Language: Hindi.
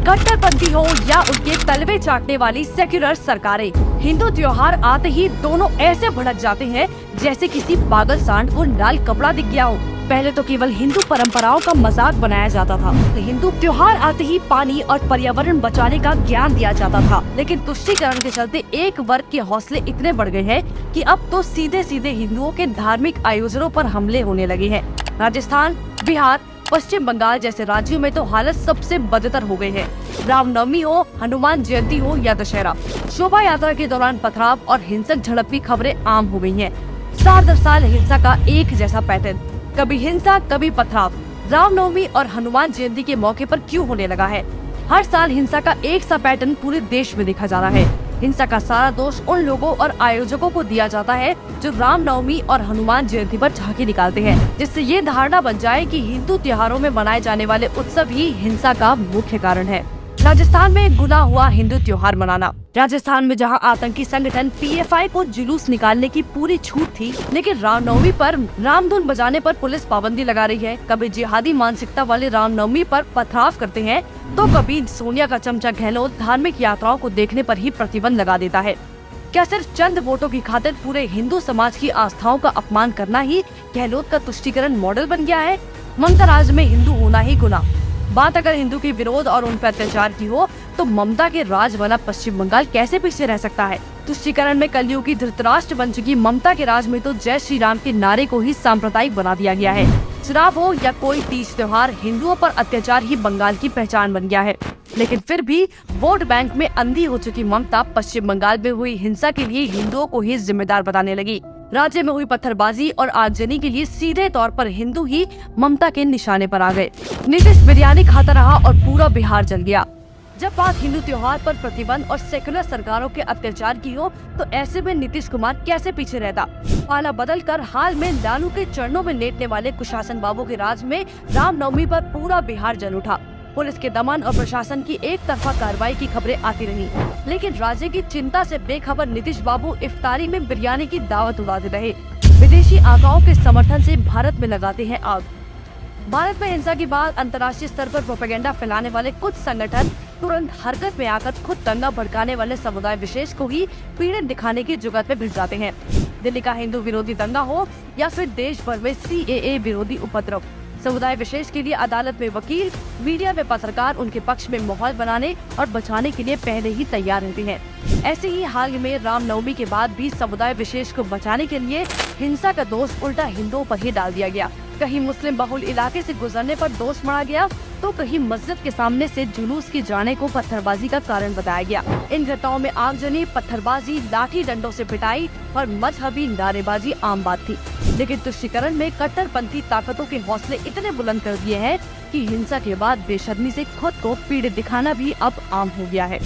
कट्टरपंथी हो या उनके तलवे चाटने वाली सेक्युलर सरकारें, हिंदू त्योहार आते ही दोनों ऐसे भड़क जाते हैं जैसे किसी पागल सांड को लाल कपड़ा दिख गया हो। पहले तो केवल हिंदू परंपराओं का मजाक बनाया जाता था, हिंदू त्योहार आते ही पानी और पर्यावरण बचाने का ज्ञान दिया जाता था, लेकिन तुष्टीकरण के चलते एक वर्ग के हौसले इतने बढ़ गए हैं कि अब तो सीधे सीधे हिंदुओं के धार्मिक आयोजनों पर हमले होने लगे हैं। राजस्थान, बिहार, पश्चिम बंगाल जैसे राज्यों में तो हालत सबसे बदतर हो गई है। रामनवमी हो, हनुमान जयंती हो या दशहरा, शोभा यात्रा के दौरान पथराव और हिंसक झड़प की खबरें आम हो गई हैं। साल दर साल हिंसा का एक जैसा पैटर्न, कभी हिंसा कभी पथराव। रामनवमी और हनुमान जयंती के मौके पर क्यों होने लगा है? हर साल हिंसा का एक सा पैटर्न पूरे देश में देखा जा रहा है। हिंसा का सारा दोष उन लोगों और आयोजकों को दिया जाता है जो रामनवमी और हनुमान जयंती पर झांकी निकालते हैं, जिससे ये धारणा बन जाए कि हिंदू त्योहारों में मनाए जाने वाले उत्सव ही हिंसा का मुख्य कारण है। राजस्थान में गुनाह हुआ हिंदू त्योहार मनाना। राजस्थान में जहां आतंकी संगठन पीएफआई को जुलूस निकालने की पूरी छूट थी, लेकिन रामनवमी पर रामधुन बजाने पर पुलिस पाबंदी लगा रही है। कभी जिहादी मानसिकता वाले रामनवमी पर पथराव करते हैं, तो कभी सोनिया का चमचा गहलोत धार्मिक यात्राओं को देखने पर ही प्रतिबंध लगा देता है। क्या सिर्फ चंद वोटों की खातिर पूरे हिंदू समाज की आस्थाओं का अपमान करना ही गहलोत का तुष्टीकरण मॉडल बन गया है? ममता राज में हिंदू होना ही गुनाह। बात अगर हिंदू के विरोध और उन पर अत्याचार की हो, तो ममता के राज वाला पश्चिम बंगाल कैसे पीछे रह सकता है? तुष्टीकरण में कलयुग की धृतराष्ट्र बन चुकी ममता के राज में तो जय श्री राम के नारे को ही सांप्रदायिक बना दिया गया है। चुनाव हो या कोई तीज त्योहार, हिंदुओं पर अत्याचार ही बंगाल की पहचान बन गया है। लेकिन फिर भी वोट बैंक में अंधी हो चुकी ममता पश्चिम बंगाल में हुई हिंसा के लिए हिंदुओं को ही जिम्मेदार बताने लगी। राज्य में हुई पत्थरबाजी और आगजनी के लिए सीधे तौर पर हिंदू ही ममता के निशाने पर आ गए। नीतीश बिरयानी खाता रहा और पूरा बिहार जल गया। जब बात हिंदू त्योहार पर प्रतिबंध और सेकुलर सरकारों के अत्याचार की हो, तो ऐसे में नीतीश कुमार कैसे पीछे रहता? पाला बदल कर हाल में लालू के चरणों में लेटने वाले कुशासन बाबू के राज में रामनवमी पर पूरा बिहार जल उठा। पुलिस के दमन और प्रशासन की एक तरफा कार्रवाई की खबरें आती रही, लेकिन राज्य की चिंता से बेखबर नीतीश बाबू इफ्तारी में बिरयानी की दावत उड़ाते रहे। विदेशी आकाओं के समर्थन से भारत में लगाते हैं आग। भारत में हिंसा के बाद अंतर्राष्ट्रीय स्तर पर प्रोपेगेंडा फैलाने वाले कुछ संगठन तुरंत हरकत में आकर खुद दंगा भड़काने वाले समुदाय विशेष को ही पीड़ित दिखाने की जुगत में भिड़ जाते हैं। दिल्ली का हिंदू विरोधी दंगा हो या फिर देश भर में सीएए विरोधी उपद्रव, समुदाय विशेष के लिए अदालत में वकील, मीडिया में पत्रकार उनके पक्ष में माहौल बनाने और बचाने के लिए पहले ही तैयार रहते हैं। ऐसे ही हाल में रामनवमी के बाद भी समुदाय विशेष को बचाने के लिए हिंसा का दोष उल्टा हिंदुओं पर ही डाल दिया गया। कहीं मुस्लिम बहुल इलाके से गुजरने पर दोष मढ़ा गया, तो कहीं मस्जिद के सामने से जुलूस की जाने को पत्थरबाजी का कारण बताया गया। इन घटनाओं में आगजनी, पत्थरबाजी, लाठी डंडों से पिटाई और मजहबी नारेबाजी आम बात थी। लेकिन तुष्टीकरण में कट्टरपंथी ताकतों के हौसले इतने बुलंद कर दिए हैं कि हिंसा के बाद बेशर्मी से खुद को पीड़ित दिखाना भी अब आम हो गया है।